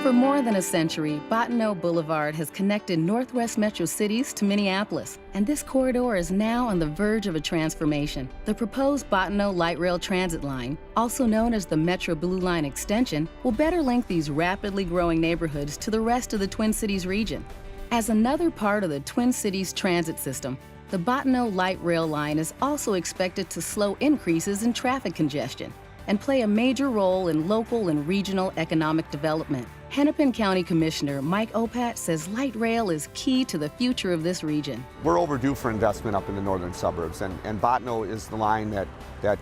For more than a century, Bottineau Boulevard has connected Northwest metro cities to Minneapolis, and this corridor is now on the verge of a transformation. The proposed Bottineau Light Rail Transit Line, also known as the Metro Blue Line Extension, will better link these rapidly growing neighborhoods to the rest of the Twin Cities region. As another part of the Twin Cities transit system, the Bottineau Light Rail Line is also expected to slow increases in traffic congestion and play a major role in local and regional economic development. Hennepin County Commissioner Mike Opat says light rail is key to the future of this region. We're overdue for investment up in the northern suburbs, and Bottineau is the line that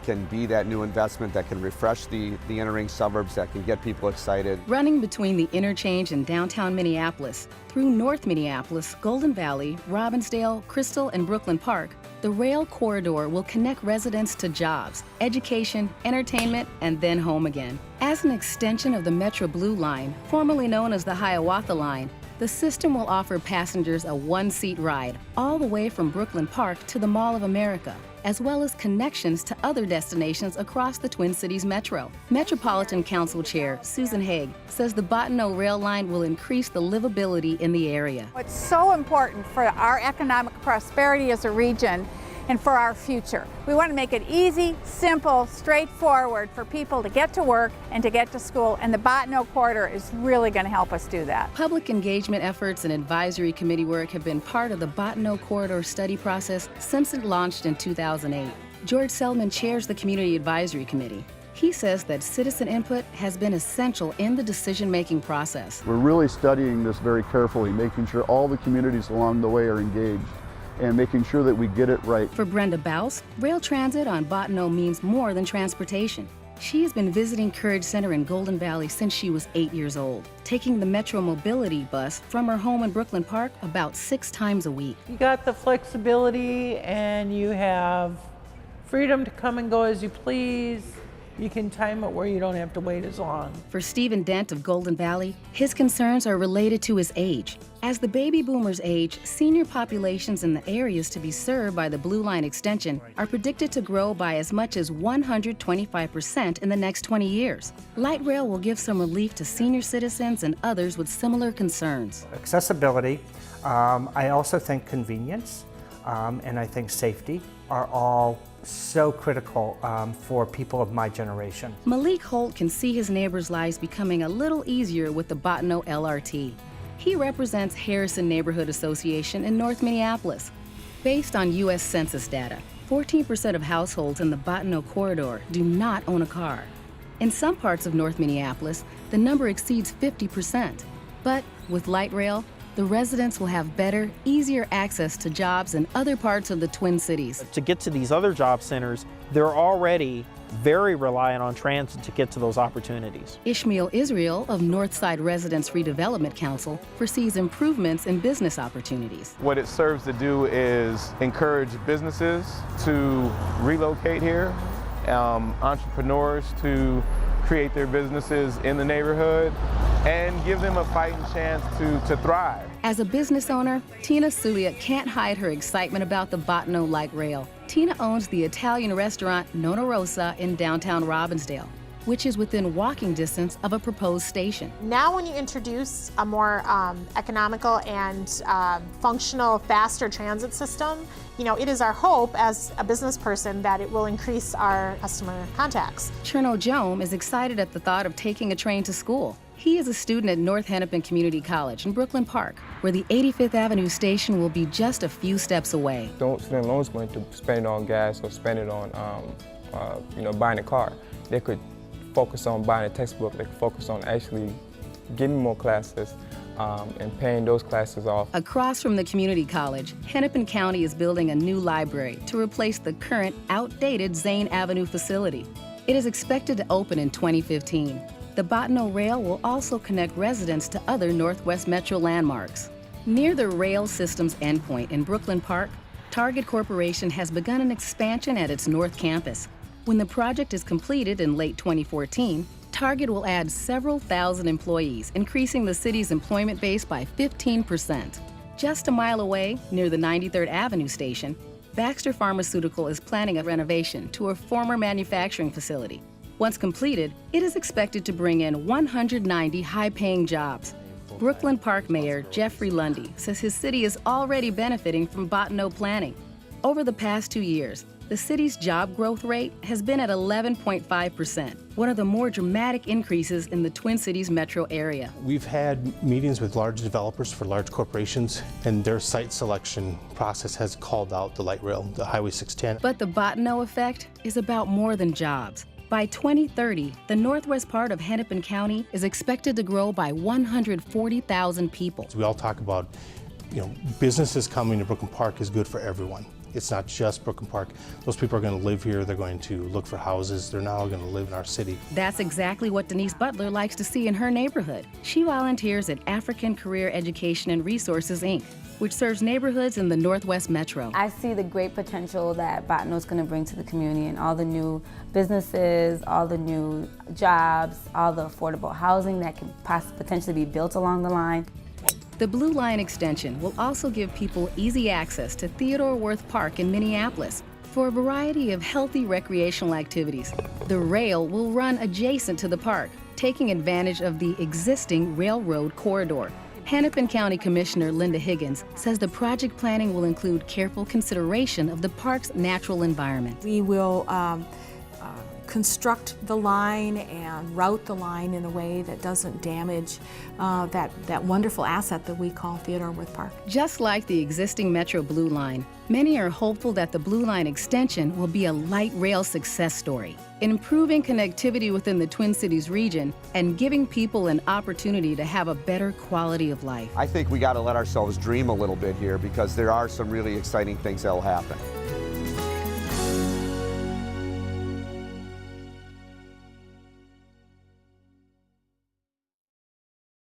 can be that new investment that can refresh the entering suburbs, that can get people excited. Running between the interchange in downtown Minneapolis, through North Minneapolis, Golden Valley, Robbinsdale, Crystal, and Brooklyn Park, the rail corridor will connect residents to jobs, education, entertainment, and then home again. As an extension of the Metro Blue Line, formerly known as the Hiawatha Line, the system will offer passengers a one-seat ride all the way from Brooklyn Park to the Mall of America, as well as connections to other destinations across the Twin Cities Metro. Metropolitan Council Chair Susan Haigh says the Bottineau rail line will increase the livability in the area. It's so important for our economic prosperity as a region and for our future. We want to make it easy, simple, straightforward for people to get to work and to get to school, and the Bottineau corridor is really going to help us do that. Public engagement efforts and advisory committee work have been part of the Bottineau corridor study process since it launched in 2008. George Selman chairs the Community Advisory Committee. He says that citizen input has been essential in the decision-making process. We're really studying this very carefully, making sure all the communities along the way are engaged and making sure that we get it right. For Brenda Bouse, rail transit on Bottineau means more than transportation. She has been visiting Courage Center in Golden Valley since she was 8 years old, taking the Metro Mobility bus from her home in Brooklyn Park about 6 times a week. You got the flexibility and you have freedom to come and go as you please. You can time it where you don't have to wait as long. For Stephen Dent of Golden Valley, his concerns are related to his age. As the baby boomers age, senior populations in the areas to be served by the Blue Line extension are predicted to grow by as much as 125% in the next 20 years. Light rail will give some relief to senior citizens and others with similar concerns. Accessibility, I also think convenience, and I think safety are all so critical for people of my generation. Malik Holt can see his neighbors' lives becoming a little easier with the Bottineau LRT. He represents Harrison Neighborhood Association in North Minneapolis. Based on U.S. Census data, 14% of households in the Bottineau corridor do not own a car. In some parts of North Minneapolis, the number exceeds 50%. But with light rail, the residents will have better, easier access to jobs in other parts of the Twin Cities. To get to these other job centers, they're already very reliant on transit to get to those opportunities. Ishmael Israel of Northside Residents Redevelopment Council foresees improvements in business opportunities. What it serves to do is encourage businesses to relocate here, entrepreneurs to create their businesses in the neighborhood, and give them a fighting chance to thrive. As a business owner, Tina Suglia can't hide her excitement about the Bottineau Light Rail. Tina owns the Italian restaurant Nonna Rosa in downtown Robbinsdale, which is within walking distance of a proposed station. Now when you introduce a more economical and functional, faster transit system, it is our hope as a business person that it will increase our customer contacts. Cherno Jome is excited at the thought of taking a train to school. He is a student at North Hennepin Community College in Brooklyn Park, where the 85th Avenue station will be just a few steps away. Don't spend loans going to spend it on gas or spend it on buying a car. They could focus on buying a textbook. They could focus on actually getting more classes and paying those classes off. Across from the community college, Hennepin County is building a new library to replace the current outdated Zane Avenue facility. It is expected to open in 2015. The Bottineau Rail will also connect residents to other Northwest Metro landmarks. Near the rail system's endpoint in Brooklyn Park, Target Corporation has begun an expansion at its North Campus. When the project is completed in late 2014, Target will add several thousand employees, increasing the city's employment base by 15%. Just a mile away, near the 93rd Avenue station, Baxter Pharmaceutical is planning a renovation to a former manufacturing facility. Once completed, it is expected to bring in 190 high-paying jobs. Brooklyn Park Mayor Jeffrey Lunde says his city is already benefiting from Bottineau planning. Over the past 2 years, the city's job growth rate has been at 11.5%, one of the more dramatic increases in the Twin Cities metro area. We've had meetings with large developers for large corporations, and their site selection process has called out the light rail, the Highway 610. But the Bottineau effect is about more than jobs. By 2030, the northwest part of Hennepin County is expected to grow by 140,000 people. We all talk about, businesses coming to Brooklyn Park is good for everyone. It's not just Brooklyn Park. Those people are going to live here. They're going to look for houses. They're now going to live in our city. That's exactly what Denise Butler likes to see in her neighborhood. She volunteers at African Career Education and Resources, Inc., which serves neighborhoods in the Northwest Metro. I see the great potential that Bottineau is going to bring to the community, and all the new businesses, all the new jobs, all the affordable housing that can potentially be built along the line. The Blue Line extension will also give people easy access to Theodore Wirth Park in Minneapolis for a variety of healthy recreational activities. The rail will run adjacent to the park, taking advantage of the existing railroad corridor. Hennepin County Commissioner Linda Higgins says the project planning will include careful consideration of the park's natural environment. We will construct the line and route the line in a way that doesn't damage that wonderful asset that we call Theodore Wirth Park. Just like the existing Metro Blue Line, many are hopeful that the Blue Line extension will be a light rail success story, improving connectivity within the Twin Cities region and giving people an opportunity to have a better quality of life. I think we got to let ourselves dream a little bit here because there are some really exciting things that will happen.